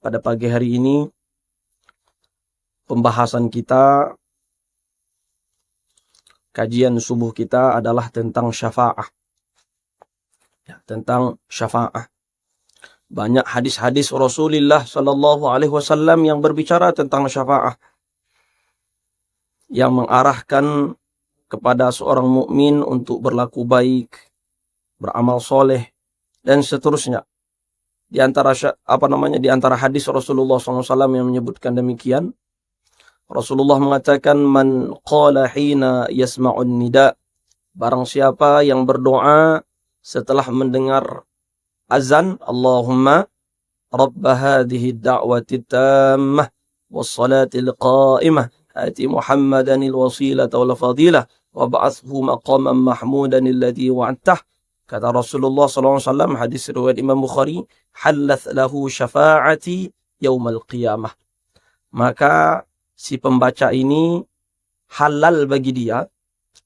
pada pagi hari ini pembahasan kita, kajian subuh kita adalah tentang syafa'ah. Ya, tentang syafa'ah. Banyak hadis-hadis Rasulullah Sallallahu Alaihi Wasallam yang berbicara tentang syafa'ah, yang mengarahkan kepada seorang mukmin untuk berlaku baik, beramal soleh, dan seterusnya. Di antara hadis Rasulullah SAW yang menyebutkan demikian, Rasulullah mengatakan, man qala hina yasma'un nida, barang siapa yang berdoa setelah mendengar azan, Allahumma rabba hadhihi da'wati tammah wassalatil qa'imah ati Muhammadanil wasilata wal fadilah wa ba'athhu maqaman mahmudan alladhi wa'adtah. Kata Rasulullah SAW, hadis riwayat Imam Bukhari, halath lahu syafa'ati yaumal qiyamah. Maka si pembaca ini halal bagi dia,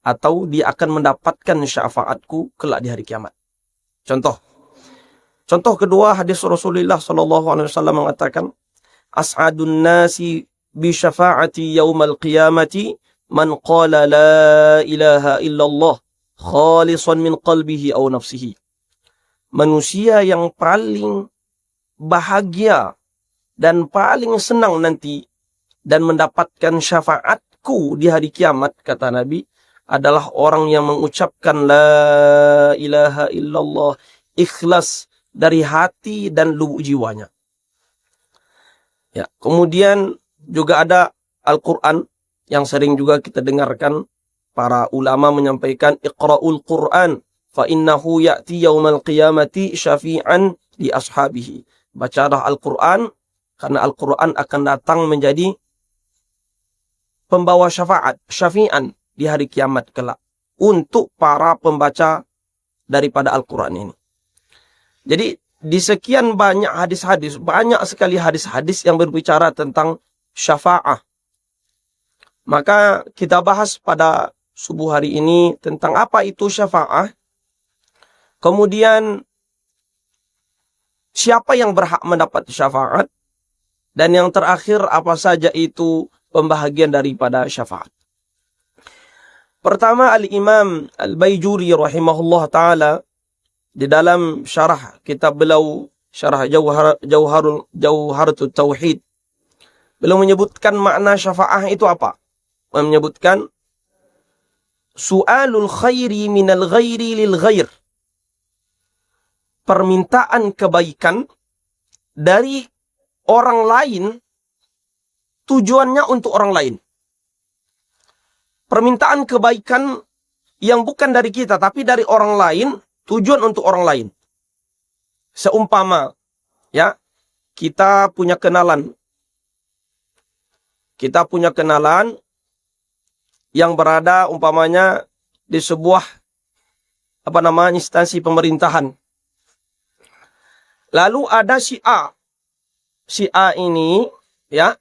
atau dia akan mendapatkan syafaatku kelak di hari kiamat. Contoh kedua, hadis Rasulullah SAW mengatakan, as'adun nasi bi syafa'ati yaumal qiyamati man qala la ilaha illallah khalisan min qalbihi aw nafsihi. Manusia yang paling bahagia dan paling senang nanti dan mendapatkan syafaatku di hari kiamat, kata Nabi, adalah orang yang mengucapkan la ilaha illallah ikhlas dari hati dan lubuk jiwanya. Ya, kemudian juga ada Al-Quran yang sering juga kita dengarkan. Para ulama menyampaikan, iqra'ul Qur'an fa innahu ya'ti yaumal qiyamati syafi'an li ashabihi. Bacalah Al-Quran, karena Al-Quran akan datang menjadi pembawa syafaat, syafi'an di hari kiamat kelak untuk para pembaca daripada Al-Quran ini. Jadi di sekian banyak hadis-hadis, banyak sekali hadis-hadis yang berbicara tentang syafa'ah. Maka kita bahas pada subuh hari ini tentang apa itu syafa'ah. Kemudian siapa yang berhak mendapat syafaat. Dan yang terakhir, apa saja itu pembahagian daripada syafaat. Pertama, Al-Imam Al-Baijuri rahimahullah ta'ala, di dalam syarah kitab beliau, syarah Jauharatul Tauhid, beliau menyebutkan makna syafa'ah itu apa. Beliau menyebutkan, su'alul khairi minal ghairi lil ghair. Permintaan kebaikan dari orang lain, tujuannya untuk orang lain. Permintaan kebaikan yang bukan dari kita, tapi dari orang lain, tujuan untuk orang lain. Seumpama, ya, kita punya kenalan. Kita punya kenalan yang berada umpamanya di sebuah instansi pemerintahan. Lalu ada si A. Si A ini, ya,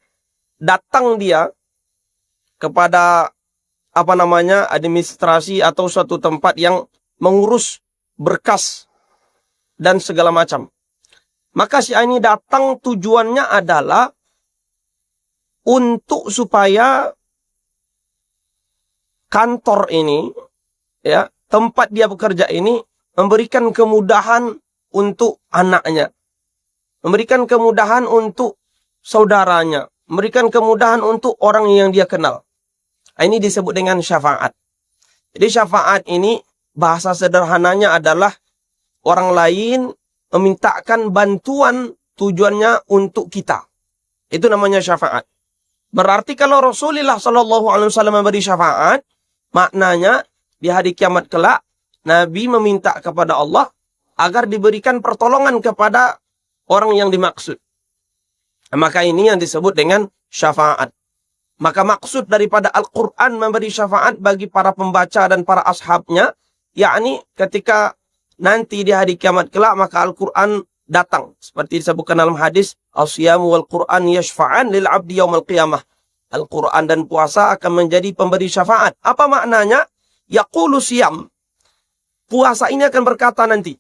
datang dia kepada administrasi atau suatu tempat yang mengurus berkas dan segala macam. Maka si A ini datang, tujuannya adalah untuk supaya kantor ini, ya, tempat dia bekerja ini memberikan kemudahan untuk anaknya, memberikan kemudahan untuk saudaranya, memberikan kemudahan untuk orang yang dia kenal. Ini disebut dengan syafaat. Jadi syafaat ini bahasa sederhananya adalah orang lain memintakan bantuan, tujuannya untuk kita. Itu namanya syafaat. Berarti kalau Rasulullah SAW memberi syafaat, maknanya di hari kiamat kelak, Nabi meminta kepada Allah agar diberikan pertolongan kepada orang yang dimaksud. Maka ini yang disebut dengan syafaat. Maka maksud daripada Al-Quran memberi syafaat bagi para pembaca dan para ashabnya, yakni ketika nanti di hari kiamat kelak, maka Al-Quran datang. Seperti disebutkan dalam hadis, as-siyamu wal Quran yashfa'an lil abdi yaumal qiyamah. Al-Quran dan puasa akan menjadi pemberi syafaat. Apa maknanya? Yaqulu siyam. Puasa ini akan berkata nanti,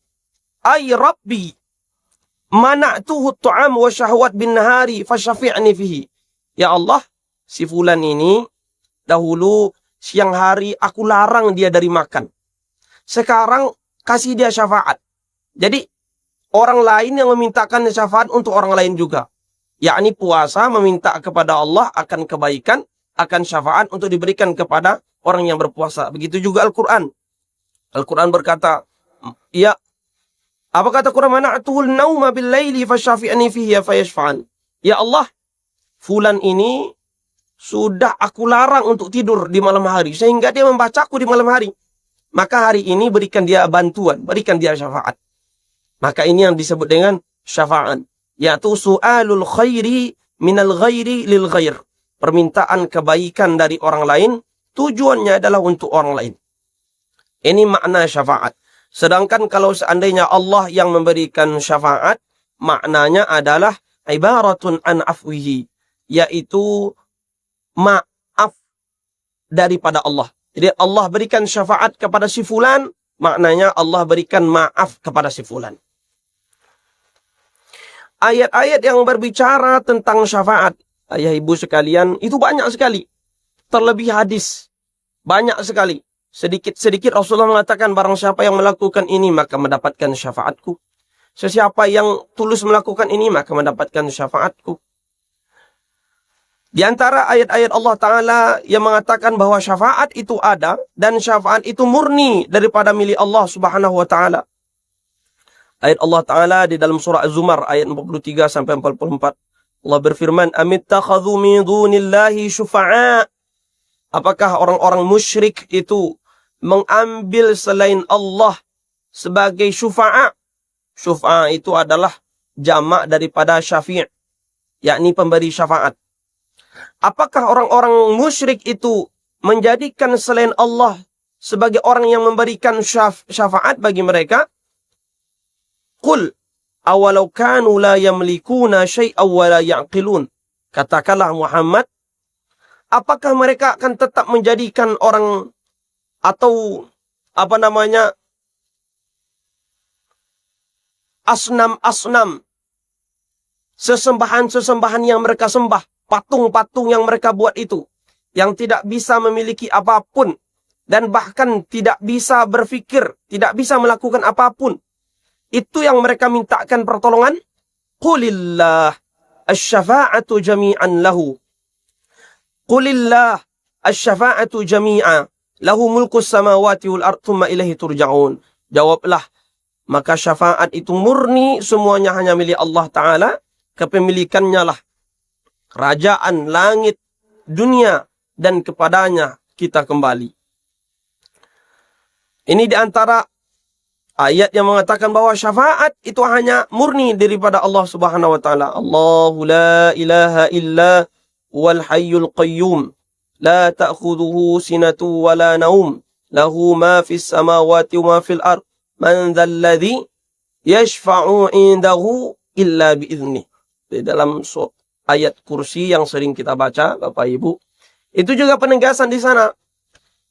ay Rabbi, mana'tuhu at-ta'am wa syahwat bin nahari fasyafi'ni fihi. Ya Allah, si fulan ini dahulu siang hari aku larang dia dari makan. Sekarang kasih dia syafaat. Jadi orang lain yang memintakan syafaat untuk orang lain juga. Yakni puasa meminta kepada Allah akan kebaikan, akan syafaat untuk diberikan kepada orang yang berpuasa. Begitu juga Al-Quran. Al-Quran berkata, ya, apa kata Quran? Mana'tuhul nauma bil laili fasyafi'ni fihi fayashfa'an. Ya Allah, fulan ini sudah aku larang untuk tidur di malam hari, sehingga dia membacaku di malam hari. Maka hari ini berikan dia bantuan, berikan dia syafaat. Maka ini yang disebut dengan syafaat. Yaitu su'alul khairi minal ghairi lil ghair. Permintaan kebaikan dari orang lain, tujuannya adalah untuk orang lain. Ini makna syafaat. Sedangkan kalau seandainya Allah yang memberikan syafaat, maknanya adalah ibaratun an afwihi. Yaitu maaf daripada Allah. Jadi Allah berikan syafaat kepada si fulan, maknanya Allah berikan maaf kepada si fulan. Ayat-ayat yang berbicara tentang syafaat, ayah ibu sekalian, itu banyak sekali. Terlebih hadis, banyak sekali. Sedikit-sedikit Rasulullah mengatakan, barang siapa yang melakukan ini, maka mendapatkan syafaatku. Sesiapa yang tulus melakukan ini, maka mendapatkan syafaatku. Di antara ayat-ayat Allah Ta'ala yang mengatakan bahwa syafaat itu ada, dan syafaat itu murni daripada milik Allah Subhanahu Wa Ta'ala. Ayat Allah Ta'ala di dalam surah Az-Zumar ayat 43-44. Allah berfirman, amittakhadhu min dunillahi syufa'a. Apakah orang-orang musyrik itu mengambil selain Allah sebagai syufa'a? Syufa'a itu adalah jamak daripada syafi', yakni pemberi syafaat. Apakah orang-orang musyrik itu menjadikan selain Allah sebagai orang yang memberikan syafaat bagi mereka? Qul awalau kanu la yamlikuna syai'aw wa la ya'qilun. Katakanlah Muhammad, apakah mereka akan tetap menjadikan orang atau asnam-asnam, sesembahan-sesembahan yang mereka sembah, patung-patung yang mereka buat itu, yang tidak bisa memiliki apapun, dan bahkan tidak bisa berfikir, tidak bisa melakukan apapun, itu yang mereka mintakan pertolongan? Qulillah asy-syafa'atu jami'an lahu. Qulillah asy-syafa'atu jami'a lahu mulkus samawati wal ardh tsumma ilaihi turja'un. Jawablah, maka syafaat itu murni, semuanya hanya milik Allah Ta'ala, kepemilikannya lah kerajaan langit, dunia, dan kepadanya kita kembali. Ini di antara ayat yang mengatakan bahwa syafaat itu hanya murni daripada Allah Subhanahu Wa Ta'ala. Allahu la ilaha illa wal hayyul qayyum. La ta'khudhuhu sinatu wa la naum. Lahu ma fis samawati wa ma fil ard. Man dhal ladzi yashfa'u indahu illa bi'idhnih. Di dalam ayat kursi yang sering kita baca, Bapak Ibu, itu juga penegasan di sana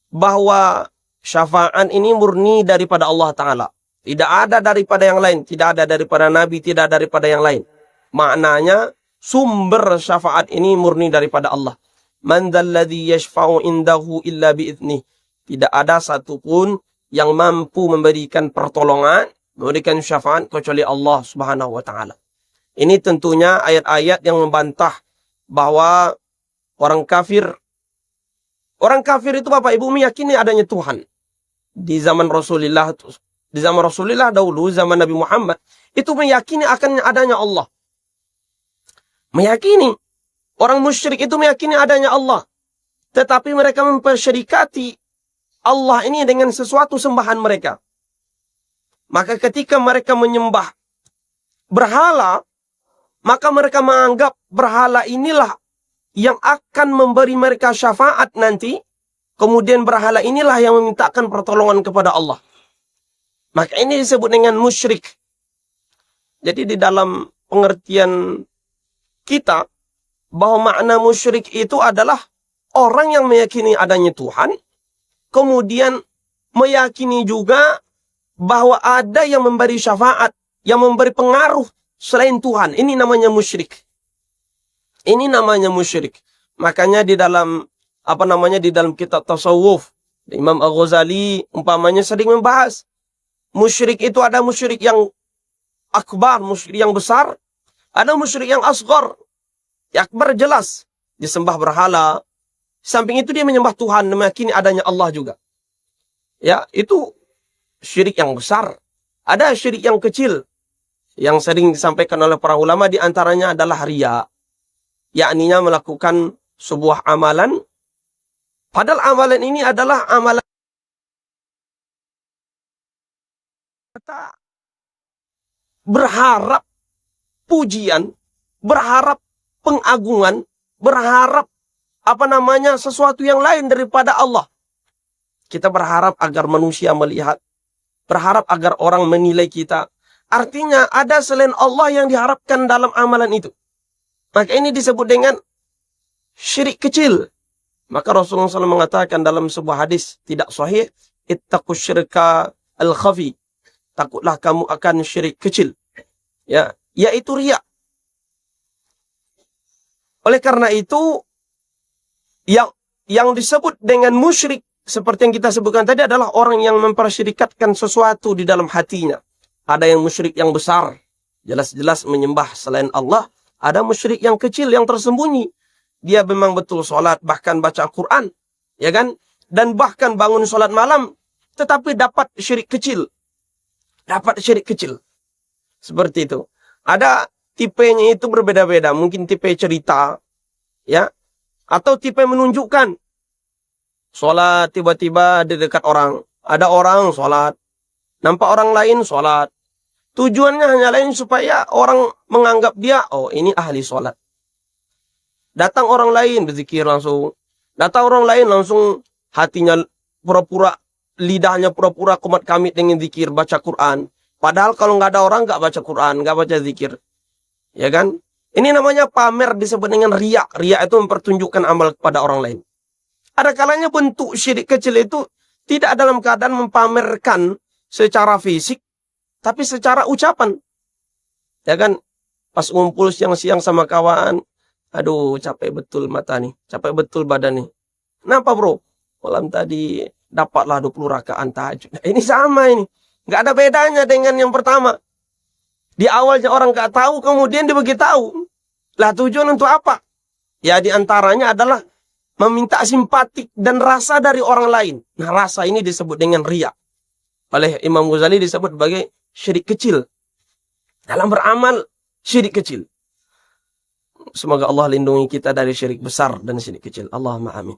bahwa syafaat ini murni daripada Allah Ta'ala. Tidak ada daripada yang lain. Tidak ada daripada Nabi, tidak daripada yang lain. Maknanya, sumber syafaat ini murni daripada Allah. Man dzalladzi yashfa'u indahu illa bi'idhnih. Tidak ada satupun yang mampu memberikan pertolongan, memberikan syafaat kecuali Allah Subhanahu Wa Ta'ala. Ini tentunya ayat-ayat yang membantah bahwa orang kafir itu Bapak Ibu meyakini adanya Tuhan. Di zaman Rasulullah dahulu, zaman Nabi Muhammad, itu meyakini akan adanya Allah. Meyakini. Orang musyrik itu meyakini adanya Allah. Tetapi mereka mempersyirikati Allah ini dengan sesuatu sembahan mereka. Maka ketika mereka menyembah berhala, maka mereka menganggap berhala inilah yang akan memberi mereka syafaat nanti. Kemudian berhala inilah yang memintakan pertolongan kepada Allah. Maka ini disebut dengan musyrik. Jadi di dalam pengertian kita, bahwa makna musyrik itu adalah orang yang meyakini adanya Tuhan, kemudian meyakini juga bahwa ada yang memberi syafaat, yang memberi pengaruh selain Tuhan. Ini namanya musyrik. Ini namanya musyrik. Makanya di dalam di dalam kitab tasawuf, Imam Al-Ghazali umpamanya sering membahas musyrik itu ada musyrik yang akbar, musyrik yang besar, ada musyrik yang asghar. Yang akbar jelas disembah berhala. Samping itu dia menyembah Tuhan, meyakini adanya Allah juga. Ya, itu syirik yang besar. Ada syirik yang kecil yang sering disampaikan oleh para ulama, di antaranya adalah riya. Yakninya melakukan sebuah amalan, padahal amalan ini adalah amalan kita berharap pujian, berharap pengagungan, berharap sesuatu yang lain daripada Allah. Kita berharap agar manusia melihat, berharap agar orang menilai kita. Artinya ada selain Allah yang diharapkan dalam amalan itu. Maka ini disebut dengan syirik kecil. Maka Rasulullah SAW mengatakan dalam sebuah hadis tidak sahih, ittaqus syirka al-khafi. Takutlah kamu akan syirik kecil. Ya, yaitu riya. Oleh karena itu, yang disebut dengan musyrik seperti yang kita sebutkan tadi adalah orang yang mempersyirikatkan sesuatu di dalam hatinya. Ada yang musyrik yang besar, jelas-jelas menyembah selain Allah. Ada musyrik yang kecil, yang tersembunyi. Dia memang betul sholat, bahkan baca Quran, ya kan? Dan bahkan bangun sholat malam, tetapi dapat syirik kecil. Dapat syirik kecil. Seperti itu. Ada tipenya itu berbeda-beda. Mungkin tipe cerita, ya, atau tipe menunjukkan. Sholat tiba-tiba di dekat orang. Ada orang sholat. Nampak orang lain sholat. Tujuannya hanya lain supaya orang menganggap dia, oh ini ahli sholat. Datang orang lain berzikir langsung. Datang orang lain langsung hatinya pura-pura, lidahnya pura-pura kumat kamit dengan zikir, baca Quran. Padahal kalau nggak ada orang nggak baca Quran, nggak baca zikir. Ya kan? Ini namanya pamer, disebut dengan riya. Riya itu mempertunjukkan amal kepada orang lain. Ada kalanya bentuk syirik kecil itu tidak dalam keadaan mempamerkan secara fisik, tapi secara ucapan. Ya kan? Pas ngumpul siang-siang sama kawan, aduh capek betul mata nih, capek betul badan nih. Kenapa bro? Malam tadi dapatlah 20 rakaat tahajud. Nah, ini sama ini. Nggak ada bedanya dengan yang pertama. Di awalnya orang nggak tahu, kemudian dia beritahu. Lah tujuan untuk apa? Ya di antaranya adalah meminta simpatik dan rasa dari orang lain. Nah rasa ini disebut dengan riya. Oleh Imam Ghazali disebut sebagai syirik kecil. Dalam beramal, syirik kecil. Semoga Allah lindungi kita dari syirik besar dan syirik kecil. Allahumma amin.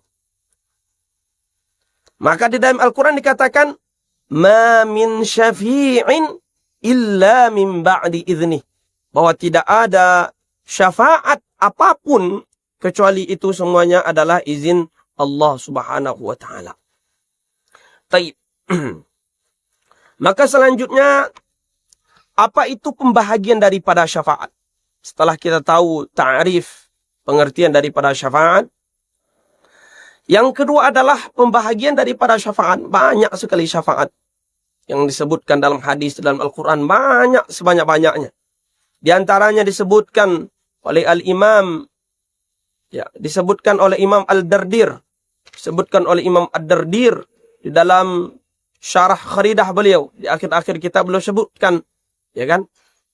Maka di dalam Al-Quran dikatakan, ma min syafi'in illa min ba'di idhnih. Bahwa tidak ada syafaat apapun kecuali itu semuanya adalah izin Allah Subhanahu wa taala. Baik. Maka selanjutnya, apa itu pembahagian daripada syafaat? Setelah kita tahu ta'rif, pengertian daripada syafaat, yang kedua adalah pembahagian daripada syafaat. Banyak sekali syafaat yang disebutkan dalam hadis, dalam Al-Quran. Banyak, sebanyak-banyaknya. Di antaranya disebutkan oleh Al-Imam, ya, disebutkan oleh Imam Al-Dardir. Disebutkan oleh Imam Ad-Dardir di dalam syarah kharidah beliau. Di akhir-akhir kitab beliau sebutkan, ya kan,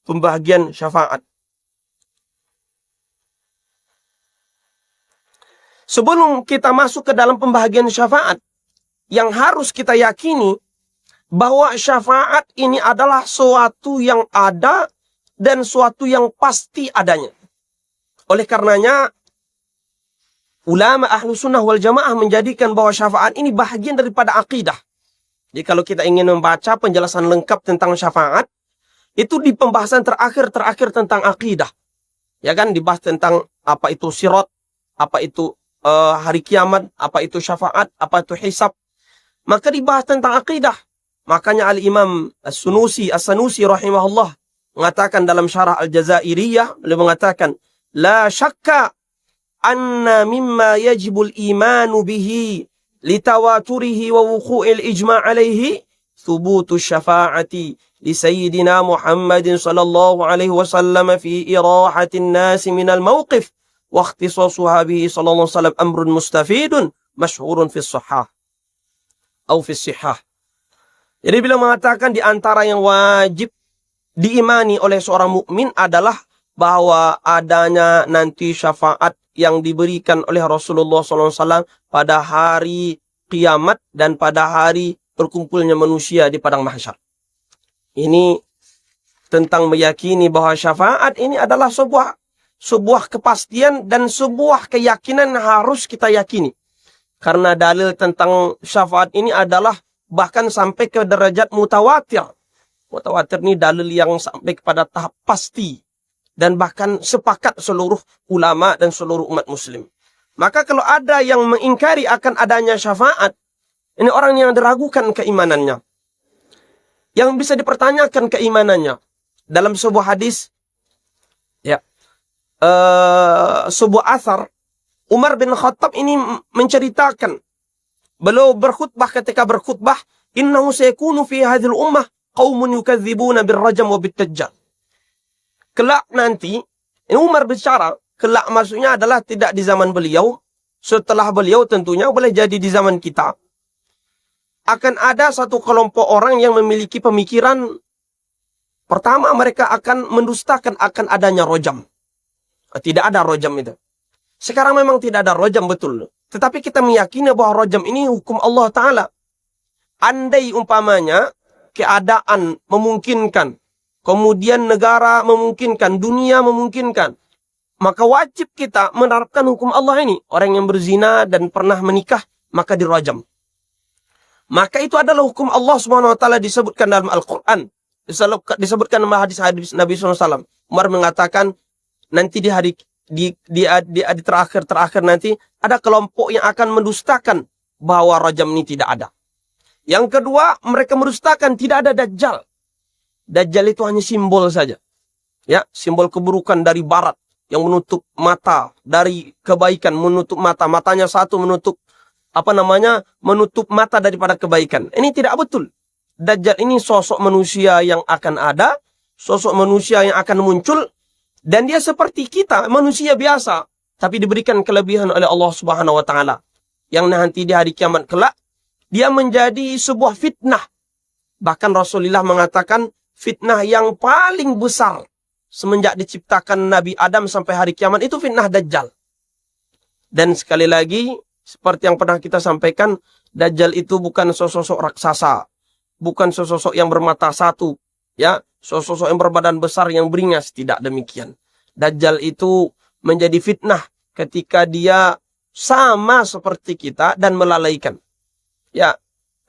pembahagian syafaat. Sebelum kita masuk ke dalam pembahagian syafaat, yang harus kita yakini bahwa syafaat ini adalah suatu yang ada dan suatu yang pasti adanya. Oleh karenanya, ulama ahlu sunnah wal jamaah menjadikan bahwa syafaat ini bahagian daripada akidah. Jadi kalau kita ingin membaca penjelasan lengkap tentang syafaat, itu di pembahasan terakhir tentang akidah. Ya kan, dibahas tentang apa itu sirat, apa itu hari kiamat, apa itu syafaat, apa itu hisab. Maka dibahas tentang akidah. Makanya Al-Imam As-Sanusi rahimahullah mengatakan dalam syarah Al-Jazairiyah, beliau mengatakan, la syakka anna mimma yajibul imanu bihi litawaturihi wa wuqu'il ijma' alaihi thubutu syafa'ati li sayyidina Muhammadin sallallahu alaihi wasallam fi irahatin nasi minal mawqif wa ikhtisasuha bihi sallallahu alaihi wasallam amrun mustafidun masyhurun fi sahah atau fi sihah. Jadi bila mengatakan di antara yang wajib diimani oleh seorang mukmin adalah bahwa adanya nanti syafaat yang diberikan oleh Rasulullah SAW pada hari kiamat dan pada hari berkumpulnya manusia di padang mahsyar. Ini tentang meyakini bahwa syafaat ini adalah sebuah kepastian dan sebuah keyakinan yang harus kita yakini. Karena dalil tentang syafaat ini adalah bahkan sampai ke derajat mutawatir. Mutawatir ini dalil yang sampai kepada tahap pasti. Dan bahkan sepakat seluruh ulama dan seluruh umat muslim. Maka kalau ada yang mengingkari akan adanya syafaat, ini orang yang diragukan keimanannya. Yang bisa dipertanyakan keimanannya. Dalam sebuah hadis, ya, sebuah athar, Umar bin Khattab ini menceritakan, beliau berkhutbah ketika berkhutbah, innahu sayakunu fi hadhil ummah qaumun yukadzibuna birrajam wa bittajjal. Kelak nanti, ini Umar bicara, kelak maksudnya adalah tidak di zaman beliau, setelah beliau tentunya boleh jadi di zaman kita. Akan ada satu kelompok orang yang memiliki pemikiran, pertama mereka akan mendustakan akan adanya rojam. Tidak ada rojam itu. Sekarang memang tidak ada rojam, betul. Tetapi kita meyakini bahwa rojam ini hukum Allah Ta'ala. Andai umpamanya keadaan memungkinkan, kemudian negara memungkinkan, dunia memungkinkan, maka wajib kita menerapkan hukum Allah ini. Orang yang berzina dan pernah menikah, maka dirajam. Maka itu adalah hukum Allah SWT disebutkan dalam Al-Quran. Disebutkan dalam hadis-hadis Nabi SAW. Umar mengatakan, nanti di hari terakhir nanti, ada kelompok yang akan mendustakan bahwa rajam ini tidak ada. Yang kedua, mereka mendustakan tidak ada Dajjal. Dajjal itu hanya simbol saja. Ya, simbol keburukan dari barat yang menutup mata dari kebaikan, menutup mata, matanya satu menutup menutup mata daripada kebaikan. Ini tidak betul. Dajjal ini sosok manusia yang akan ada, sosok manusia yang akan muncul, dan dia seperti kita, manusia biasa, tapi diberikan kelebihan oleh Allah Subhanahu wa taala. Yang nanti di hari kiamat kelak dia menjadi sebuah fitnah. Bahkan Rasulullah mengatakan fitnah yang paling besar semenjak diciptakan Nabi Adam sampai hari kiamat itu fitnah Dajjal. Dan sekali lagi, seperti yang pernah kita sampaikan, Dajjal itu bukan sosok raksasa, bukan sosok yang bermata satu, ya, sosok yang berbadan besar yang beringas, tidak demikian. Dajjal itu menjadi fitnah ketika dia sama seperti kita dan melalaikan. Ya,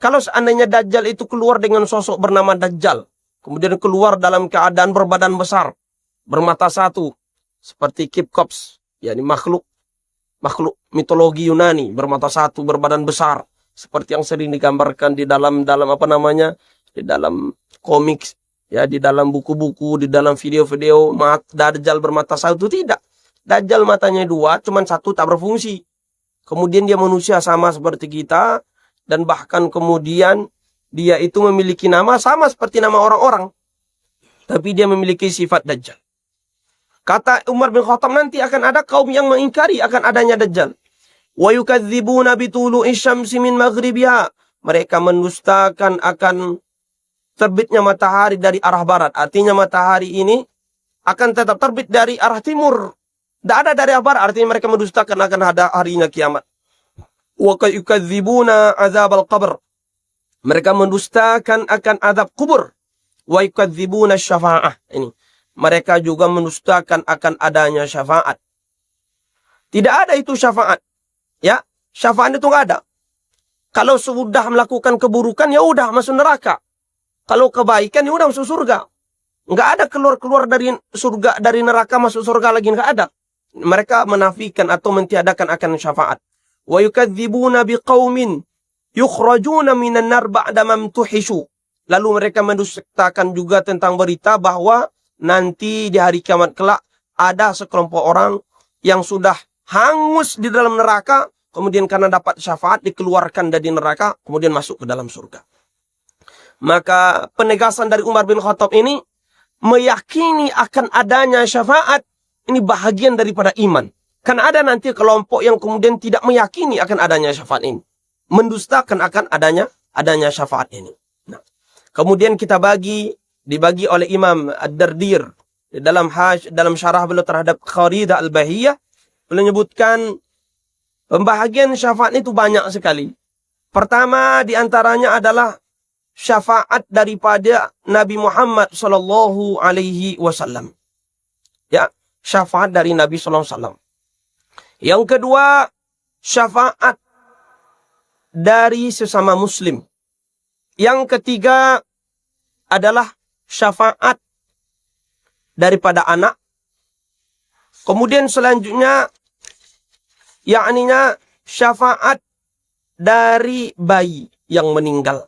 kalau seandainya Dajjal itu keluar dengan sosok bernama Dajjal, kemudian keluar dalam keadaan berbadan besar, bermata satu, seperti Kipkops, yakni makhluk mitologi Yunani, bermata satu, berbadan besar, seperti yang sering digambarkan di dalam di dalam komik, ya, di dalam buku-buku, di dalam video-video, Dajjal bermata satu, tidak. Dajjal matanya dua, cuman satu tak berfungsi. Kemudian dia manusia sama seperti kita, dan bahkan kemudian dia itu memiliki nama sama seperti nama orang-orang, tapi dia memiliki sifat Dajjal. Kata Umar bin Khattab, nanti akan ada kaum yang mengingkari akan adanya Dajjal. Wa yukadzibuna bitulu'i syamsi min maghribiha. Mereka mendustakan akan terbitnya matahari dari arah barat. Artinya matahari ini akan tetap terbit dari arah timur. Tidak ada dari arah barat. Artinya mereka mendustakan akan ada harinya kiamat. Wa yukadzibuna azabal qabr. Mereka mendustakan akan azab kubur. Wa yukadzibuna syafa'ah. Ini. Mereka juga mendustakan akan adanya syafaat. Tidak ada itu syafaat. Ya, syafaat itu nggak ada. Kalau sudah melakukan keburukan, ya udah masuk neraka. Kalau kebaikan, ya udah masuk surga. Nggak ada keluar dari surga, dari neraka masuk surga lagi, nggak ada. Mereka menafikan atau mentiadakan akan syafaat. Wa yukadzibuna biqaumin yukhrajuna minan nar ba'da mamtuhishu. Lalu mereka mendustakan juga tentang berita bahwa nanti di hari kiamat kelak ada sekelompok orang yang sudah hangus di dalam neraka, kemudian karena dapat syafaat dikeluarkan dari neraka, kemudian masuk ke dalam surga. Maka penegasan dari Umar bin Khattab ini meyakini akan adanya syafaat ini bahagian daripada iman. Kan ada nanti kelompok yang kemudian tidak meyakini akan adanya syafaat ini, mendustakan akan adanya syafaat ini. Nah, kemudian dibagi oleh Imam Ad-Dardir dalam syarah beliau terhadap Kharidah Al-Bahiyah, beliau menyebutkan pembahagian syafaat itu banyak sekali. Pertama diantaranya adalah syafaat daripada Nabi Muhammad sallallahu alaihi wasallam. Ya, syafaat dari Nabi sallallahu alaihi wasallam. Yang kedua, syafaat dari sesama muslim. Yang ketiga adalah syafaat daripada anak. Kemudian selanjutnya yakninya syafaat dari bayi yang meninggal.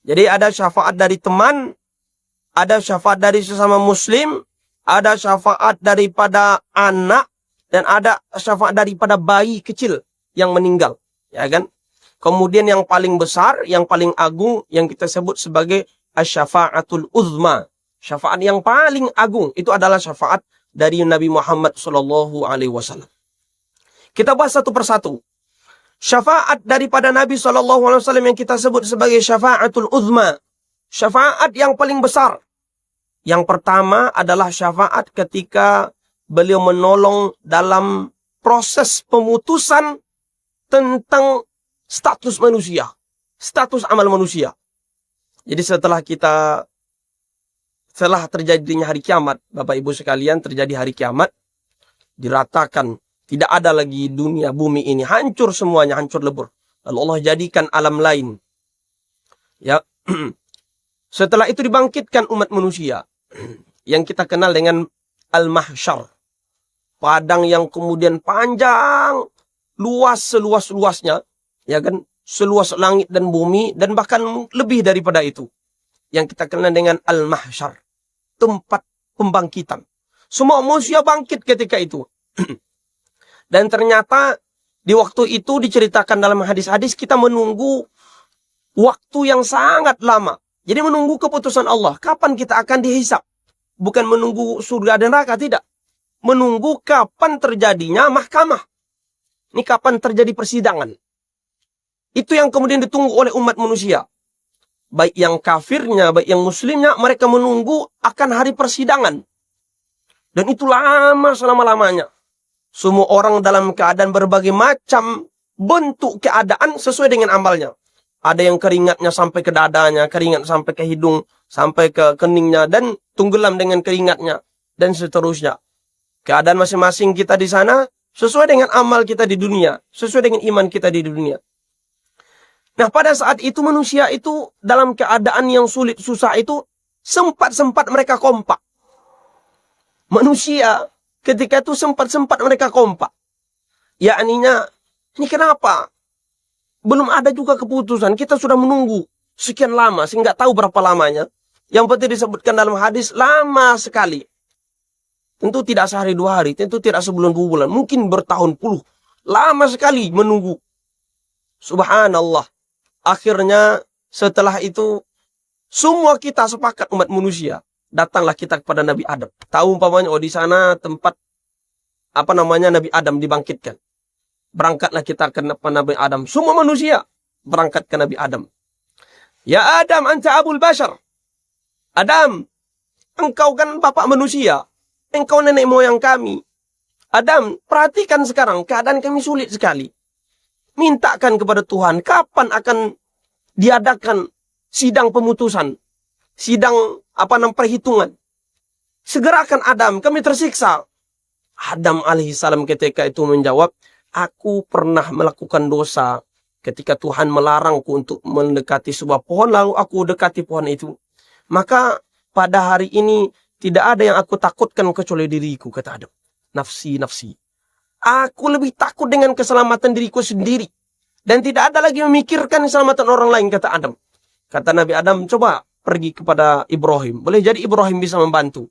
Jadi ada syafaat dari teman, ada syafaat dari sesama muslim, ada syafaat daripada anak, dan ada syafaat daripada bayi kecil yang meninggal, ya kan? Kemudian yang paling besar, yang paling agung yang kita sebut sebagai asy-syafa'atul uzma. Syafaat yang paling agung itu adalah syafaat dari Nabi Muhammad sallallahu alaihi wasallam. Kita bahas satu persatu. Syafaat daripada Nabi SAW yang kita sebut sebagai syafa'atul uzma. Syafaat yang paling besar. Yang pertama adalah syafaat ketika beliau menolong dalam proses pemutusan tentang status manusia. Status amal manusia. Jadi setelah terjadinya hari kiamat, Bapak Ibu sekalian, terjadi hari kiamat, diratakan. Tidak ada lagi dunia, bumi ini. Hancur semuanya, hancur lebur. Lalu Allah jadikan alam lain. Ya. Setelah itu dibangkitkan umat manusia. Yang kita kenal dengan Al-Mahsyar. Padang yang kemudian panjang. Luas seluas-luasnya. Ya kan? Seluas langit dan bumi. Dan bahkan lebih daripada itu. Yang kita kenal dengan Al-Mahsyar. Tempat pembangkitan. Semua manusia bangkit ketika itu. Dan ternyata di waktu itu diceritakan dalam hadis-hadis kita menunggu waktu yang sangat lama. Jadi menunggu keputusan Allah. Kapan kita akan dihisap? Bukan menunggu surga dan neraka, tidak. Menunggu kapan terjadinya mahkamah. Ini kapan terjadi persidangan. Itu yang kemudian ditunggu oleh umat manusia. Baik yang kafirnya, baik yang muslimnya, mereka menunggu akan hari persidangan. Dan itu lama selama-lamanya. Semua orang dalam keadaan berbagai macam bentuk keadaan sesuai dengan amalnya. Ada yang keringatnya sampai ke dadanya, keringat sampai ke hidung, sampai ke keningnya, dan tenggelam dengan keringatnya, dan seterusnya. Keadaan masing-masing kita di sana sesuai dengan amal kita di dunia, sesuai dengan iman kita di dunia. Nah, pada saat itu manusia itu dalam keadaan yang sulit, susah itu, sempat-sempat mereka kompak. Manusia ketika itu sempat-sempat mereka kompak. Yakninya, ini kenapa? Belum ada juga keputusan. Kita sudah menunggu sekian lama, sehingga tahu berapa lamanya. Yang penting disebutkan dalam hadis, lama sekali. Tentu tidak sehari dua hari, tentu tidak sebulan dua bulan, mungkin bertahun puluh. Lama sekali menunggu. Subhanallah. Akhirnya setelah itu, semua kita sepakat umat manusia. Datanglah kita kepada Nabi Adam. Tahu umpamanya, oh di sana tempat Nabi Adam dibangkitkan. Berangkatlah kita ke Nabi Adam. Semua manusia berangkat ke Nabi Adam. Ya Adam, anta abul bashar. Adam, engkau kan bapak manusia. Engkau nenek moyang kami. Adam, perhatikan sekarang keadaan kami sulit sekali. Mintakan kepada Tuhan, kapan akan diadakan sidang pemutusan, sidang perhitungan. Segerakan Adam, kami tersiksa. Adam alaihissalam ketika itu menjawab, aku pernah melakukan dosa ketika Tuhan melarangku untuk mendekati sebuah pohon, lalu aku dekati pohon itu. Maka pada hari ini tidak ada yang aku takutkan kecuali diriku, kata Adam. Nafsi, nafsi. Aku lebih takut dengan keselamatan diriku sendiri. Dan tidak ada lagi memikirkan keselamatan orang lain, kata Adam. Kata Nabi Adam, coba pergi kepada Ibrahim. Boleh jadi Ibrahim bisa membantu.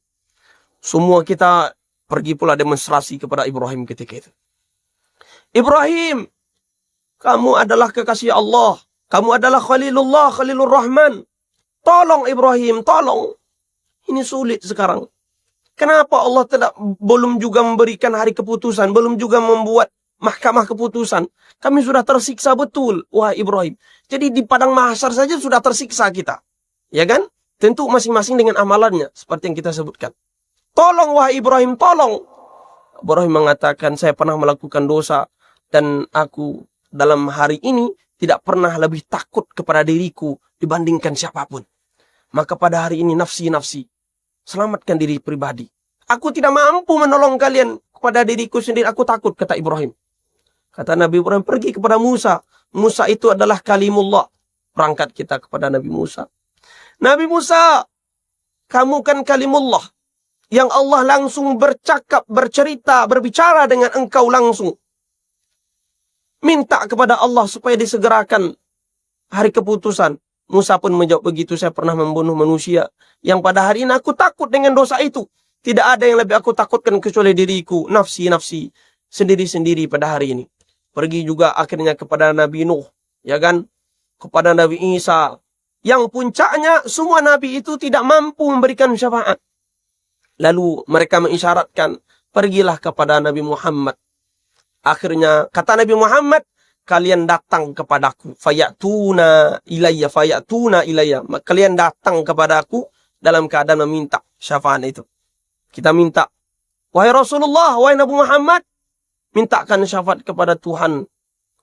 Semua kita pergi pula demonstrasi kepada Ibrahim ketika itu. Ibrahim, kamu adalah kekasih Allah. Kamu adalah Khalilullah, Khalilur Rahman. Tolong Ibrahim, tolong. Ini sulit sekarang. Kenapa Allah belum juga memberikan hari keputusan, belum juga membuat mahkamah keputusan? Kami sudah tersiksa betul, wahai Ibrahim. Jadi di padang mahsyar saja sudah tersiksa kita. Ya kan? Tentu masing-masing dengan amalannya, seperti yang kita sebutkan. Tolong wahai Ibrahim, tolong. Ibrahim mengatakan, saya pernah melakukan dosa, dan aku dalam hari ini tidak pernah lebih takut kepada diriku dibandingkan siapapun. Maka pada hari ini nafsi, selamatkan diri pribadi. Aku tidak mampu menolong kalian, kepada diriku sendiri aku takut, kata Ibrahim. Kata Nabi Ibrahim, pergi kepada Musa. Musa itu adalah kalimullah. Berangkat kita kepada Nabi Musa. Nabi Musa, kamu kan kalimullah. Yang Allah langsung bercakap, bercerita, berbicara dengan engkau langsung. Minta kepada Allah supaya disegerakan hari keputusan. Musa pun menjawab, begitu saya pernah membunuh manusia. Yang pada hari ini aku takut dengan dosa itu. Tidak ada yang lebih aku takutkan kecuali diriku. Nafsi, sendiri-sendiri pada hari ini. Pergi juga akhirnya kepada Nabi Nuh. Ya kan? Kepada Nabi Isa. Yang puncaknya semua Nabi itu tidak mampu memberikan syafaat. Lalu mereka mengisyaratkan, pergilah kepada Nabi Muhammad. Akhirnya kata Nabi Muhammad, kalian datang kepadaku. Fayatuna ilayya. Kalian datang kepadaku dalam keadaan meminta syafaat itu. Kita minta, wahai Rasulullah, wahai Nabi Muhammad, mintakan syafaat kepada Tuhan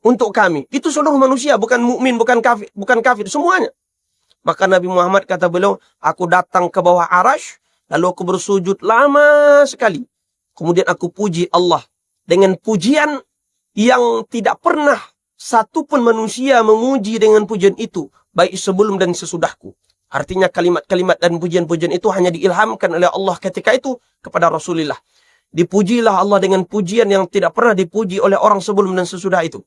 untuk kami. Itu seluruh manusia, bukan mukmin, bukan kafir, semuanya. Maka Nabi Muhammad kata beliau, aku datang ke bawah arash, lalu aku bersujud lama sekali. Kemudian aku puji Allah dengan pujian yang tidak pernah satupun manusia memuji dengan pujian itu, baik sebelum dan sesudahku. Artinya kalimat-kalimat dan pujian-pujian itu hanya diilhamkan oleh Allah ketika itu kepada Rasulullah. Dipujilah Allah dengan pujian yang tidak pernah dipuji oleh orang sebelum dan sesudah itu.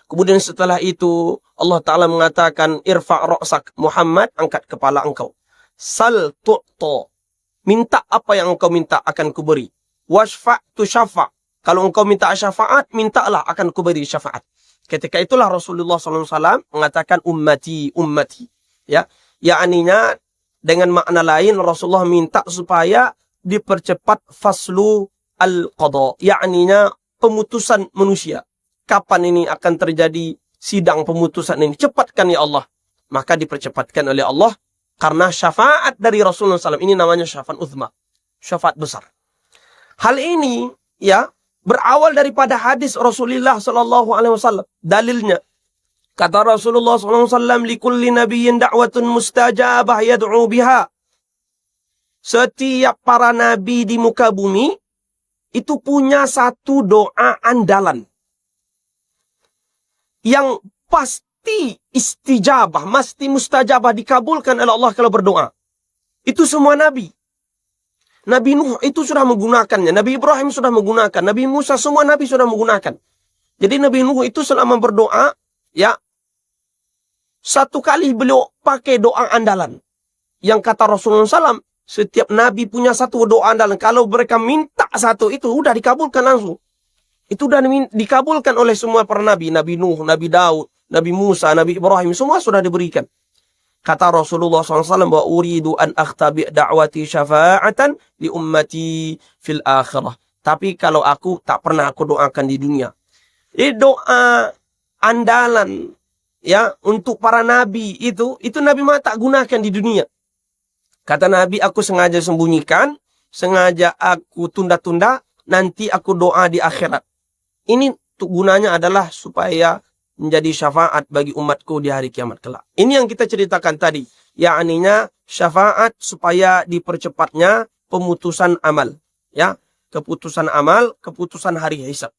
Kemudian setelah itu Allah Ta'ala mengatakan, irfa' ra'sak Muhammad, angkat kepala engkau. Sal tu'to, minta apa yang engkau minta akan kuberi. Washfa' tu syafa', kalau engkau minta syafaat, mintalah akan kuberi syafaat. Ketika itulah Rasulullah SAW mengatakan ummati. Ya, yakninya dengan makna lain Rasulullah minta supaya dipercepat faslu al-qadha, yakninya pemutusan manusia. Kapan ini akan terjadi sidang pemutusan ini? Cepatkan ya Allah. Maka dipercepatkan oleh Allah karena syafaat dari Rasulullah SAW. Ini namanya syafaat uzma, syafaat besar. Hal ini ya berawal daripada hadis Rasulullah SAW. Dalilnya, kata Rasulullah SAW, likulli nabiyyin da'watun mustajabah yad'u biha. Setiap para nabi di muka bumi itu punya satu doa andalan yang pasti istijabah, pasti mustajabah, dikabulkan oleh Allah kalau berdoa. Itu semua nabi. Nabi Nuh itu sudah menggunakannya, Nabi Ibrahim sudah menggunakan, Nabi Musa, semua nabi sudah menggunakan. Jadi Nabi Nuh itu selama berdoa, ya, satu kali beliau pakai doa andalan. Yang kata Rasulullah SAW, setiap nabi punya satu doa andalan. Kalau mereka minta satu, itu udah dikabulkan langsung. Itu sudah dikabulkan oleh semua para nabi. Nabi Nuh, Nabi Daud, Nabi Musa, Nabi Ibrahim, semua sudah diberikan. Kata Rasulullah SAW, wa uridu an akhtabi da'wati syafa'atan li ummati fil akhirah. Tapi kalau aku tak pernah aku doakan di dunia. Ini doa andalan ya untuk para nabi itu Nabi Muhammad tak gunakan di dunia. Kata Nabi, aku sengaja sembunyikan, sengaja aku tunda-tunda, nanti aku doa di akhirat. Ini gunanya adalah supaya menjadi syafaat bagi umatku di hari kiamat kelak. Ini yang kita ceritakan tadi. Yakninya syafaat supaya dipercepatnya pemutusan amal. Ya, keputusan amal, keputusan hari hisab.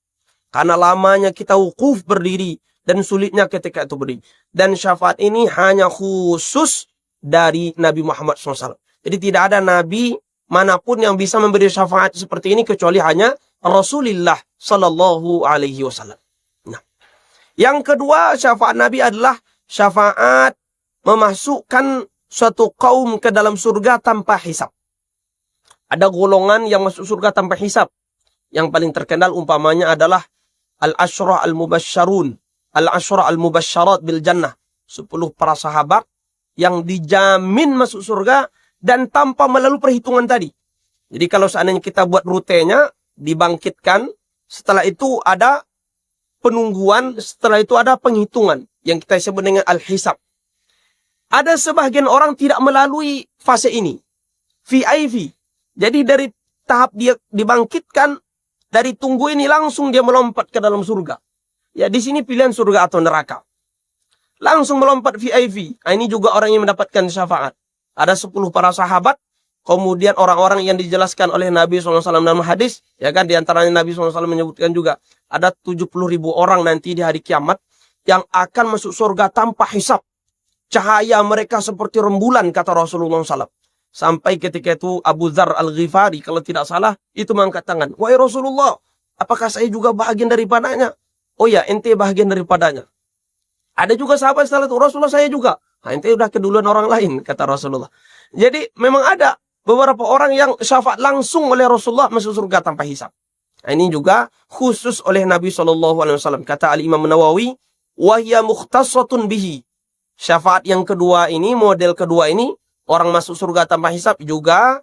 Karena lamanya kita wukuf berdiri dan sulitnya ketika itu berdiri. Dan syafaat ini hanya khusus dari Nabi Muhammad SAW. Jadi tidak ada nabi manapun yang bisa memberi syafaat seperti ini kecuali hanya Rasulullah Sallallahu Alaihi Wasallam. Nah, yang kedua syafaat Nabi adalah syafaat memasukkan suatu kaum ke dalam surga tanpa hisab. Ada golongan yang masuk surga tanpa hisab. Yang paling terkenal umpamanya adalah al-asyrah al-mubasyarun, al-asyrah al-mubasyarat bil jannah. 10 para sahabat yang dijamin masuk surga dan tanpa melalui perhitungan tadi. Jadi kalau seandainya kita buat rutenya, dibangkitkan, setelah itu ada penungguan, setelah itu ada penghitungan yang kita sebut dengan al-hisab. Ada sebagian orang tidak melalui fase ini, VIP. Jadi dari tahap dia dibangkitkan, dari tunggu ini langsung dia melompat ke dalam surga. Ya, di sini pilihan surga atau neraka. Langsung melompat VIP. Nah, ini juga orang yang mendapatkan syafaat. Ada 10 para sahabat, kemudian orang-orang yang dijelaskan oleh Nabi SAW dalam hadis, ya kan, diantaranya Nabi SAW menyebutkan juga, ada 70.000 orang nanti di hari kiamat yang akan masuk surga tanpa hisab. Cahaya mereka seperti rembulan, kata Rasulullah SAW. Sampai ketika itu Abu Dzar Al-Ghifari, kalau tidak salah, itu mengangkat tangan. Wahai Rasulullah, apakah saya juga bahagian daripadanya? Oh ya, ente bahagian daripadanya. Ada juga sahabat setelah itu, Rasulullah saya juga. Nah, ente udah keduluan orang lain, kata Rasulullah. Jadi memang ada beberapa orang yang syafaat langsung oleh Rasulullah masuk surga tanpa hisab. Nah, ini juga khusus oleh Nabi SAW. Kata Al-Imam Nawawi, wahya mukhtasatun bihi. Syafaat yang kedua ini, model kedua ini, orang masuk surga tanpa hisab juga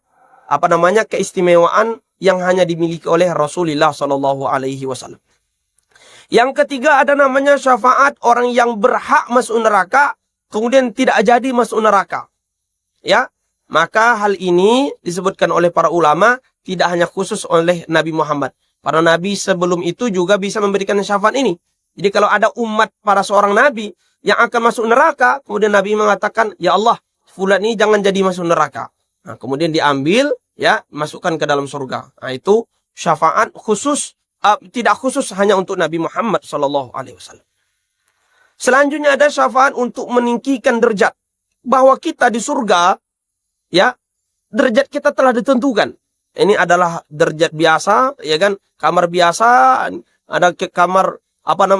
keistimewaan yang hanya dimiliki oleh Rasulullah SAW. Yang ketiga ada namanya syafaat orang yang berhak masuk neraka, kemudian tidak jadi masuk neraka. Ya, maka hal ini disebutkan oleh para ulama tidak hanya khusus oleh Nabi Muhammad. Para nabi sebelum itu juga bisa memberikan syafaat ini. Jadi kalau ada umat para seorang nabi yang akan masuk neraka, kemudian Nabi mengatakan, ya Allah, fulan ini jangan jadi masuk neraka. Nah, kemudian diambil, ya, masukkan ke dalam surga. Nah, itu syafaat khusus. Tidak khusus hanya untuk Nabi Muhammad SAW. Selanjutnya ada syafaat untuk meninggikan derajat. Bahwa kita di surga, ya, derajat kita telah ditentukan. Ini adalah derajat biasa, ya kan, kamar biasa, ada kamar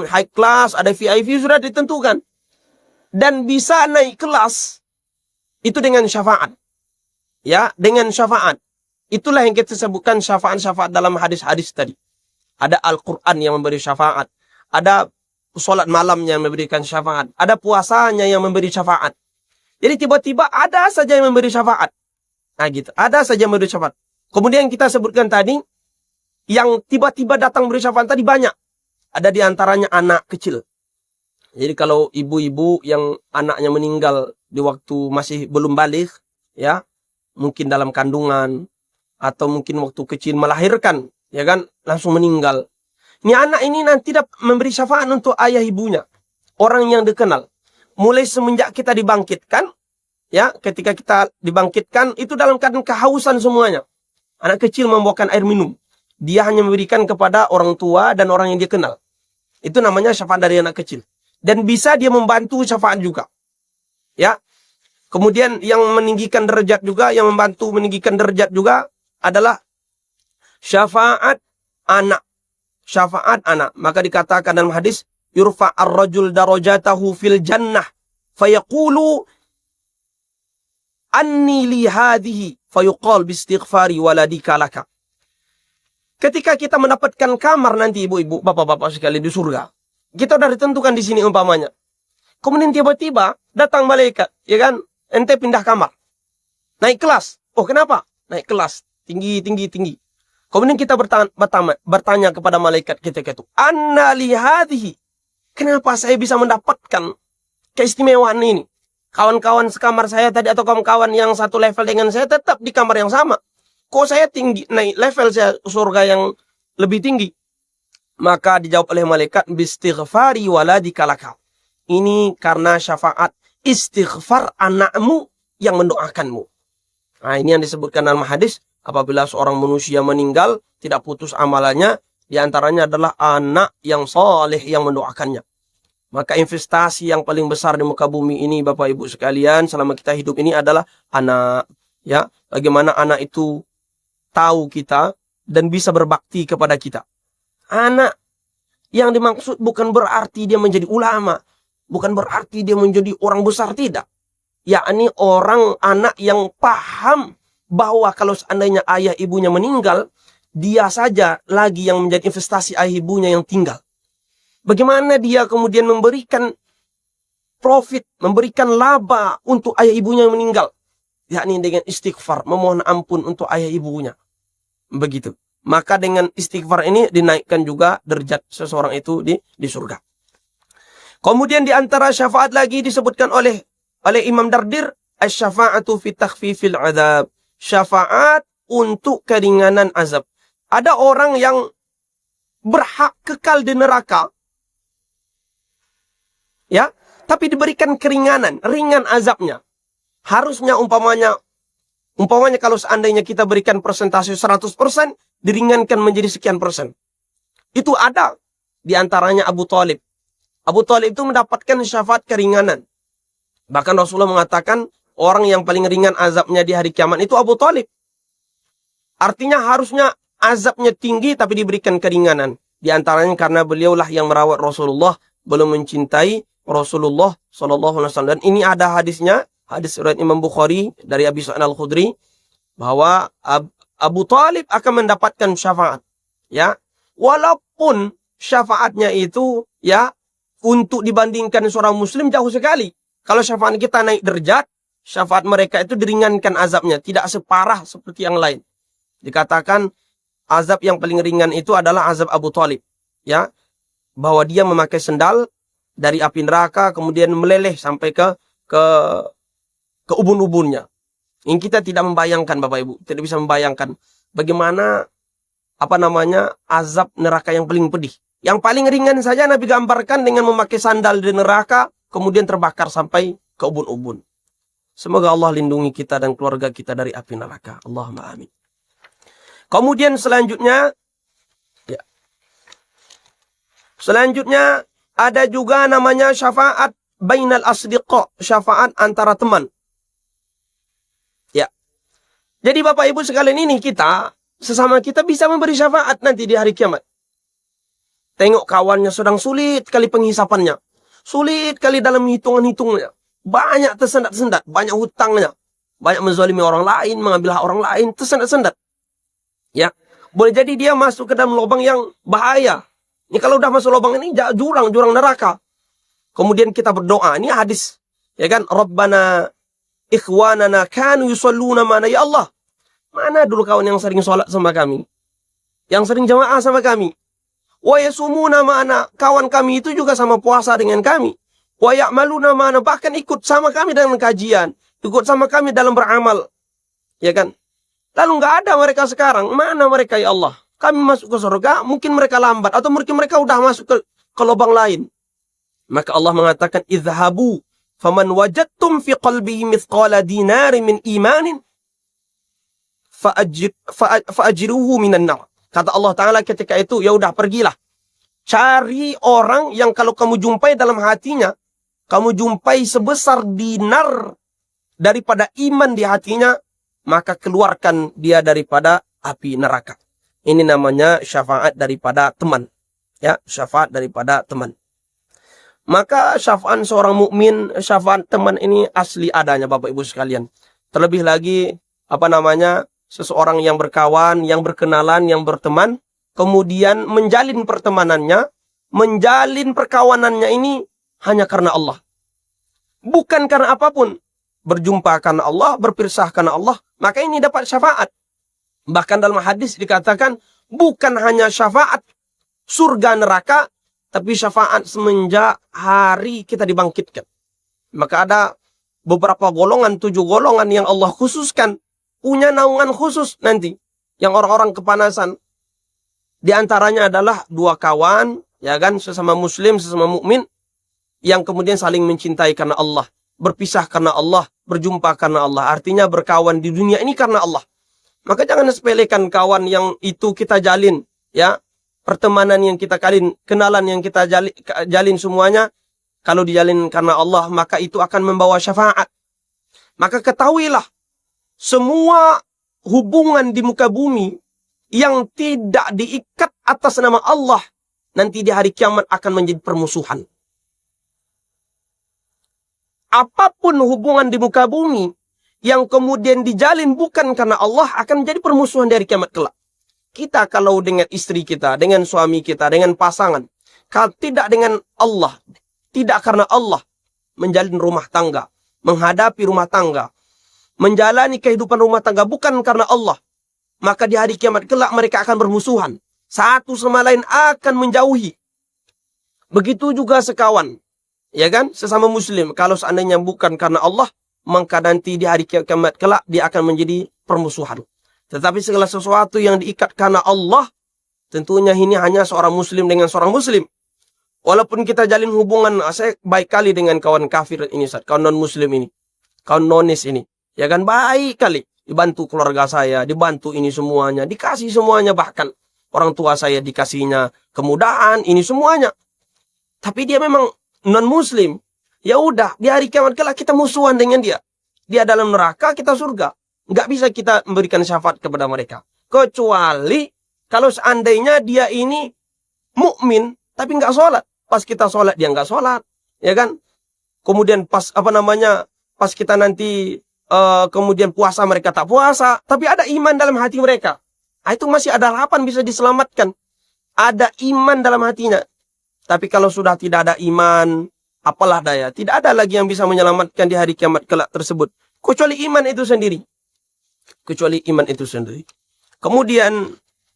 high class, ada VIP, sudah ditentukan. Dan bisa naik kelas itu dengan syafaat. Ya, dengan syafaat. Itulah yang kita sebutkan syafaat-syafaat dalam hadis-hadis tadi. Ada Al-Quran yang memberi syafaat. Ada sholat malamnya yang memberikan syafaat. Ada puasanya yang memberi syafaat. Jadi tiba-tiba ada saja yang memberi syafaat. Nah gitu. Ada saja yang memberi syafaat. Kemudian kita sebutkan tadi, yang tiba-tiba datang memberi syafaat tadi banyak. Ada di antaranya anak kecil. Jadi kalau ibu-ibu yang anaknya meninggal di waktu masih belum balik, ya, mungkin dalam kandungan, atau mungkin waktu kecil melahirkan, ya kan, langsung meninggal. Ini anak ini nanti dapat memberi syafaat untuk ayah ibunya. Orang yang dikenal. Mulai semenjak kita dibangkitkan, ya, ketika kita dibangkitkan, itu dalam keadaan kehausan semuanya. Anak kecil membawakan air minum. Dia hanya memberikan kepada orang tua dan orang yang dia kenal. Itu namanya syafaat dari anak kecil. Dan bisa dia membantu syafaat juga. Ya. Kemudian yang meninggikan derajat juga, yang membantu meninggikan derajat juga adalah syafaat anak. Syafaat anak. Maka dikatakan dalam hadis, yurfa ar-rajul darajatahu fil jannah fayaqulu anni li hadhihi fayuqal bistighfari waladika laka. Ketika kita mendapatkan kamar nanti ibu-ibu, bapak-bapak sekalian di surga, kita sudah ditentukan di sini umpamanya. Kemudian tiba-tiba datang malaikat, ya kan? Ente pindah kamar. Naik kelas. Oh, kenapa? Naik kelas. Tinggi. Kemudian kita bertanya kepada malaikat ketika itu, anna li hadhihi. Kenapa saya bisa mendapatkan keistimewaan ini? Kawan-kawan sekamar saya tadi atau kawan-kawan yang satu level dengan saya tetap di kamar yang sama. Kok saya tinggi, naik level saya surga yang lebih tinggi? Maka dijawab oleh malaikat, bistighfari waladika laka. Ini karena syafaat istighfar anakmu yang mendoakanmu. Nah, ini yang disebutkan dalam hadis. Apabila seorang manusia meninggal, tidak putus amalannya, di antaranya adalah anak yang saleh yang mendoakannya. Maka investasi yang paling besar di muka bumi ini, Bapak Ibu sekalian, selama kita hidup ini adalah anak. Ya, bagaimana anak itu tahu kita dan bisa berbakti kepada kita. Anak yang dimaksud bukan berarti dia menjadi ulama, bukan berarti dia menjadi orang besar, tidak. Yakni anak yang paham bahwa kalau seandainya ayah ibunya meninggal, dia saja lagi yang menjadi investasi ayah ibunya yang tinggal. Bagaimana dia kemudian memberikan profit, memberikan laba untuk ayah ibunya yang meninggal. Yakni dengan istighfar, memohon ampun untuk ayah ibunya. Begitu. Maka dengan istighfar ini dinaikkan juga derajat seseorang itu di surga. Kemudian di antara syafaat lagi disebutkan oleh Imam Dardir, asy-syafa'atu fi takhfifil adzab. Syafaat untuk keringanan azab. Ada orang yang berhak kekal di neraka. Ya, tapi diberikan keringanan, ringan azabnya. Harusnya umpamanya kalau seandainya kita berikan persentase 100%, diringankan menjadi sekian persen. Itu ada di antaranya Abu Thalib. Abu Thalib itu mendapatkan syafaat keringanan. Bahkan Rasulullah mengatakan orang yang paling ringan azabnya di hari kiamat itu Abu Thalib. Artinya harusnya azabnya tinggi tapi diberikan keringanan. Di antaranya karena beliaulah yang merawat Rasulullah, belum mencintai Rasulullah SAW. Dan ini ada hadisnya, hadis riwayat Imam Bukhari dari Abi Sa'id Al-Khudri, bahwa Abu Thalib akan mendapatkan syafaat. Ya, walaupun syafaatnya itu ya untuk dibandingkan seorang muslim jauh sekali. Kalau syafaat kita naik derajat, syafaat mereka itu diringankan azabnya, tidak separah seperti yang lain. Dikatakan azab yang paling ringan itu adalah azab Abu Thalib, ya, bahwa dia memakai sendal dari api neraka kemudian meleleh sampai ke ubun-ubunnya. Yang kita tidak membayangkan, Bapak Ibu, tidak bisa membayangkan bagaimana azab neraka yang paling pedih. Yang paling ringan saja Nabi gambarkan dengan memakai sandal di neraka, kemudian terbakar sampai ke ubun-ubun. Semoga Allah lindungi kita dan keluarga kita dari api neraka. Allahumma amin. Kemudian selanjutnya ada juga namanya syafaat bainal asdiqa, syafaat antara teman. Ya. Jadi Bapak Ibu sekalian ini sesama kita bisa memberi syafaat nanti di hari kiamat. Tengok kawannya sedang sulit kali penghisapannya. Sulit kali dalam hitungan-hitungnya. Banyak tersendat-sendat. Banyak hutangnya. Banyak menzalimi orang lain. Mengambil hak orang lain. Tersendat-sendat. Ya. Boleh jadi dia masuk ke dalam lubang yang bahaya. Ini kalau udah masuk lubang ini jurang neraka. Kemudian kita berdoa. Ini hadis. Ya kan. Rabbana ikhwanana kanu yusalluna mana. Ya Allah. Mana dulu kawan yang sering sholat sama kami. Yang sering jamaah sama kami. Wa yasumuna ma'ana, kawan kami itu juga sama puasa dengan kami. Wa ya'maluna ma'ana, bahkan ikut sama kami dalam kajian, ikut sama kami dalam beramal. Ya kan? Lalu enggak ada mereka sekarang. Mana mereka ya Allah? Kami masuk ke surga, mungkin mereka lambat atau mungkin mereka udah masuk ke lubang lain. Maka Allah mengatakan idhabu faman wajadtum fi qalbihi mithqala dinarin min imanin fa'ajiruhu minan nar. Kata Allah Ta'ala ketika itu, ya udah pergilah. Cari orang yang kalau kamu jumpai dalam hatinya, kamu jumpai sebesar dinar daripada iman di hatinya, maka keluarkan dia daripada api neraka. Ini namanya syafaat daripada teman. Ya, syafaat daripada teman. Maka syafaat seorang mukmin, syafaat teman ini asli adanya Bapak Ibu sekalian. Terlebih lagi, seseorang yang berkawan, yang berkenalan, yang berteman, kemudian menjalin pertemanannya, menjalin perkawanannya ini hanya karena Allah. Bukan karena apapun. Berjumpa karena Allah, berpisah karena Allah, maka ini dapat syafaat. Bahkan dalam hadis dikatakan, bukan hanya syafaat surga neraka, tapi syafaat semenjak hari kita dibangkitkan. Maka ada beberapa golongan, 7 golongan yang Allah khususkan, punya naungan khusus nanti. Yang orang-orang kepanasan. Di antaranya adalah 2 kawan, ya kan, sesama muslim, sesama mukmin, yang kemudian saling mencintai karena Allah. Berpisah karena Allah, berjumpa karena Allah. Artinya berkawan di dunia ini karena Allah. Maka jangan sepelekan kawan yang itu kita jalin. Ya, pertemanan yang kita kenalan yang kita jalin semuanya. Kalau dijalin karena Allah, maka itu akan membawa syafaat. Maka ketahuilah, semua hubungan di muka bumi yang tidak diikat atas nama Allah, nanti di hari kiamat akan menjadi permusuhan. Apapun hubungan di muka bumi yang kemudian dijalin bukan karena Allah, akan menjadi permusuhan dari kiamat kelak. Kita kalau dengan istri kita, dengan suami kita, dengan pasangan, kalau tidak dengan Allah, tidak karena Allah, menjalin rumah tangga, menghadapi rumah tangga, menjalani kehidupan rumah tangga bukan karena Allah, maka di hari kiamat kelak mereka akan bermusuhan. Satu sama lain akan menjauhi. Begitu juga sekawan, ya kan, sesama muslim. Kalau seandainya bukan karena Allah, maka nanti di hari kiamat kelak dia akan menjadi permusuhan. Tetapi segala sesuatu yang diikat karena Allah, tentunya ini hanya seorang muslim dengan seorang muslim. Walaupun kita jalin hubungan, saya baik kali dengan kawan kafir ini, kawan non muslim ini, kawan nonis ini, ya kan, baik kali. Dibantu keluarga saya, dibantu ini semuanya, dikasih semuanya, bahkan orang tua saya dikasihnya kemudahan, ini semuanya. Tapi dia memang non muslim. Ya udah, di hari kiamat kelak kita musuhan dengan dia. Dia dalam neraka, kita surga. Nggak bisa kita memberikan syafaat kepada mereka. Kecuali kalau seandainya dia ini mukmin tapi nggak sholat. Pas kita sholat dia nggak sholat, ya kan? Kemudian pas pas kita nanti kemudian puasa mereka tak puasa, tapi ada iman dalam hati mereka. Nah, itu masih ada harapan bisa diselamatkan. Ada iman dalam hatinya. Tapi kalau sudah tidak ada iman, apalah daya. Tidak ada lagi yang bisa menyelamatkan di hari kiamat kelak tersebut. Kecuali iman itu sendiri. Kemudian,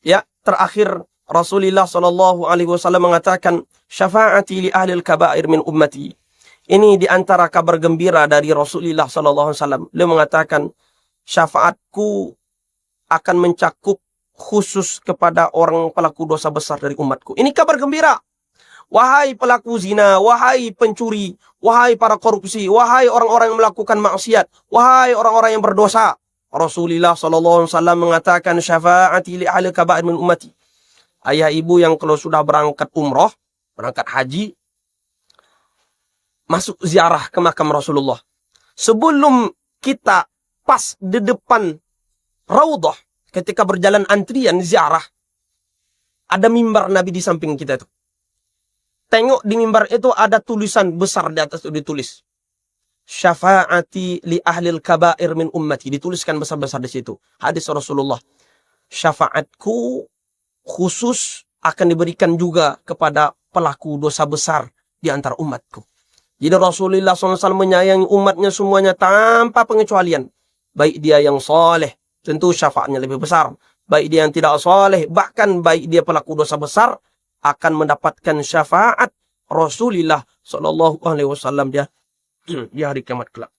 ya, terakhir Rasulullah SAW mengatakan, syafaati li ahlil kabair min ummati. Ini di antara kabar gembira dari Rasulullah SAW. Beliau mengatakan, syafaatku akan mencakup khusus kepada orang pelaku dosa besar dari umatku. Ini kabar gembira. Wahai pelaku zina, wahai pencuri, wahai para korupsi, wahai orang-orang yang melakukan maksiat, wahai orang-orang yang berdosa. Rasulullah SAW mengatakan, syafaati li ahli kabair min ummati. Ayah ibu yang kalau sudah berangkat umroh, berangkat haji, masuk ziarah ke makam Rasulullah. Sebelum kita pas di depan Raudhah, ketika berjalan antrian ziarah, ada mimbar Nabi di samping kita itu. Tengok di mimbar itu ada tulisan besar di atas itu ditulis, syafaati li ahlil kabair min ummati. Dituliskan besar-besar di situ. Hadis Rasulullah. Syafaatku khusus akan diberikan juga kepada pelaku dosa besar di antara umatku. Jadi Rasulullah SAW menyayangi umatnya semuanya tanpa pengecualian. Baik dia yang soleh, tentu syafaatnya lebih besar. Baik dia yang tidak soleh, bahkan baik dia pelaku dosa besar, akan mendapatkan syafaat Rasulullah SAW di hari kiamat kelak.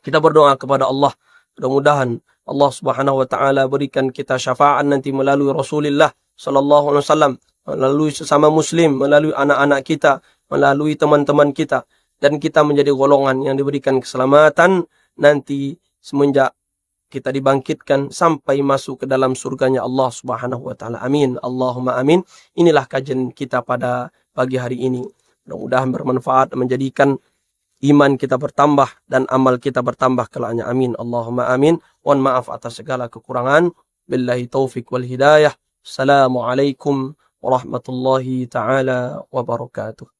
Kita berdoa kepada Allah, mudah-mudahan Allah Subhanahu wa taala berikan kita syafaat nanti melalui Rasulullah SAW, melalui sesama muslim, melalui anak-anak kita, melalui teman-teman kita, dan kita menjadi golongan yang diberikan keselamatan nanti semenjak kita dibangkitkan sampai masuk ke dalam surganya Allah Subhanahu wa taala. Amin. Allahumma amin. Inilah kajian kita pada pagi hari ini. Mudah-mudahan bermanfaat, menjadikan iman kita bertambah dan amal kita bertambah kelaknya. Amin. Allahumma amin. Mohon maaf atas segala kekurangan. Billahi taufik wal hidayah. Assalamualaikum warahmatullahi taala wabarakatuh.